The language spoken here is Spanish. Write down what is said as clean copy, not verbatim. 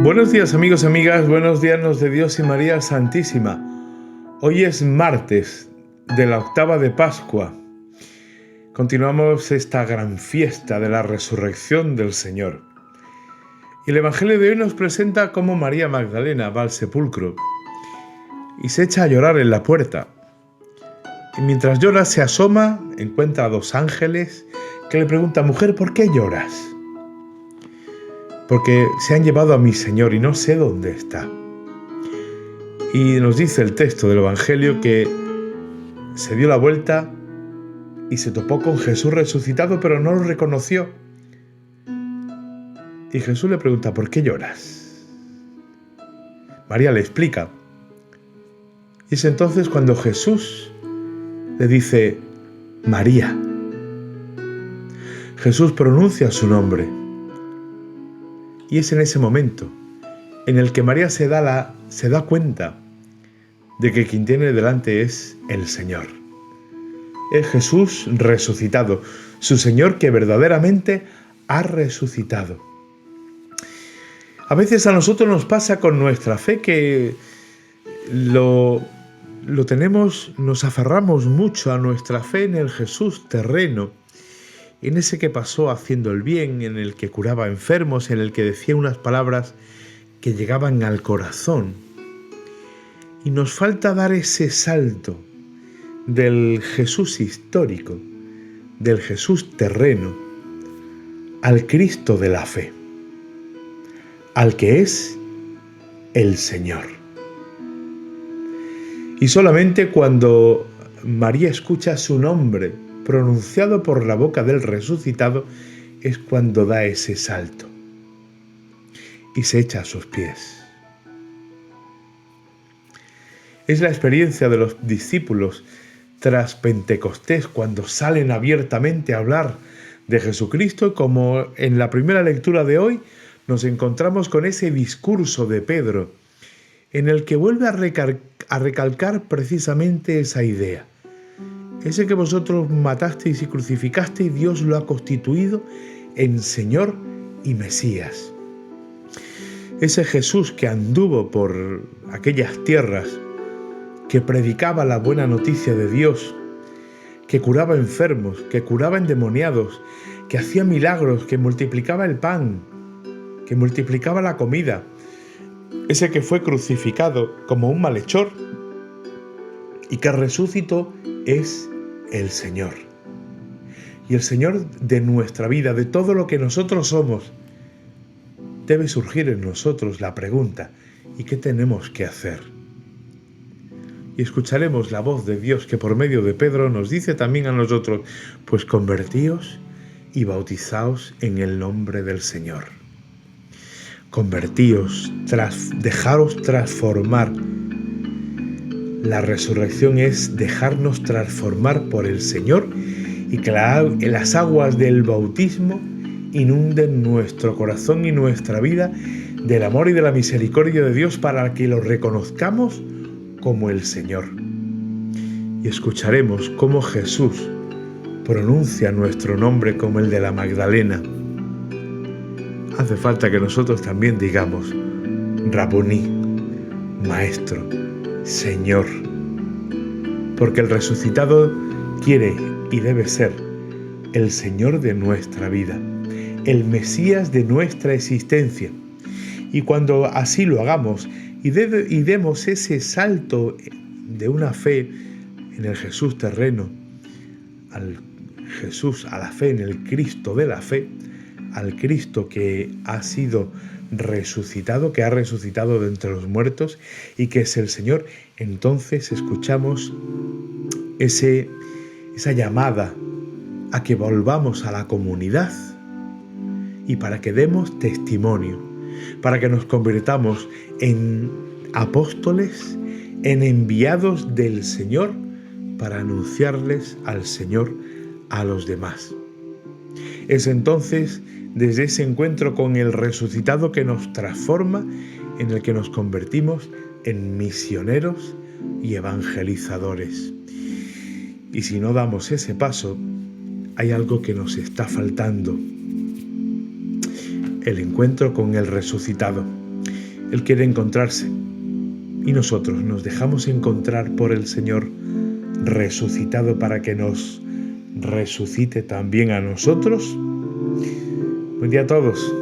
Buenos días amigos y amigas, buenos días de Dios y María Santísima. Hoy es martes de la octava de Pascua. Continuamos esta gran fiesta de la resurrección del Señor. Y el Evangelio de hoy nos presenta cómo María Magdalena va al sepulcro y se echa a llorar en la puerta. Y mientras llora se asoma, encuentra a dos ángeles que le preguntan: mujer, ¿por qué lloras? Porque se han llevado a mi Señor y no sé dónde está. Y nos dice el texto del Evangelio que se dio la vuelta y se topó con Jesús resucitado, pero no lo reconoció. Y Jesús le pregunta: ¿por qué lloras? María le explica. Y es entonces cuando Jesús le dice: María. Jesús pronuncia su nombre. Y es en ese momento en el que María se da cuenta de que quien tiene delante es el Señor. Es Jesús resucitado, su Señor que verdaderamente ha resucitado. A veces a nosotros nos pasa con nuestra fe que lo tenemos, nos aferramos mucho a nuestra fe en el Jesús terreno, en ese que pasó haciendo el bien, en el que curaba enfermos, en el que decía unas palabras que llegaban al corazón. Y nos falta dar ese salto del Jesús histórico, del Jesús terreno, al Cristo de la fe, al que es el Señor. Y solamente cuando María escucha su nombre pronunciado por la boca del resucitado es cuando da ese salto y se echa a sus pies. Es la experiencia de los discípulos tras Pentecostés, cuando salen abiertamente a hablar de Jesucristo, como en la primera lectura de hoy nos encontramos con ese discurso de Pedro, en el que vuelve a recalcar precisamente esa idea. Ese que vosotros matasteis y crucificasteis, Dios lo ha constituido en Señor y Mesías. Ese Jesús que anduvo por aquellas tierras, que predicaba la buena noticia de Dios, que curaba enfermos, que curaba endemoniados, que hacía milagros, que multiplicaba el pan, que multiplicaba la comida. Ese que fue crucificado como un malhechor y que resucitó es el Señor. Y el Señor de nuestra vida, de todo lo que nosotros somos, debe surgir en nosotros la pregunta: ¿y qué tenemos que hacer? Y escucharemos la voz de Dios que por medio de Pedro nos dice también a nosotros: pues convertíos y bautizaos en el nombre del Señor. Convertíos, dejaros transformar. La resurrección es dejarnos transformar por el Señor y que las aguas del bautismo inunden nuestro corazón y nuestra vida del amor y de la misericordia de Dios para que lo reconozcamos como el Señor. Y escucharemos cómo Jesús pronuncia nuestro nombre como el de la Magdalena. Hace falta que nosotros también digamos: Rabuní, Maestro, Señor, porque el resucitado quiere y debe ser el Señor de nuestra vida, el Mesías de nuestra existencia. Y cuando así lo hagamos y demos ese salto de una fe en el Jesús terreno, a la fe en el Cristo de la fe, al Cristo que ha sido resucitado, que ha resucitado de entre los muertos y que es el Señor, entonces escuchamos esa llamada a que volvamos a la comunidad y para que demos testimonio, para que nos convirtamos en apóstoles, en enviados del Señor para anunciarles al Señor a los demás. Es entonces desde ese encuentro con el resucitado que nos transforma, en el que nos convertimos en misioneros y evangelizadores. Y si no damos ese paso, hay algo que nos está faltando: el encuentro con el resucitado. Él quiere encontrarse. Y nosotros nos dejamos encontrar por el Señor resucitado para que nos resucite también a nosotros. Buen día a todos.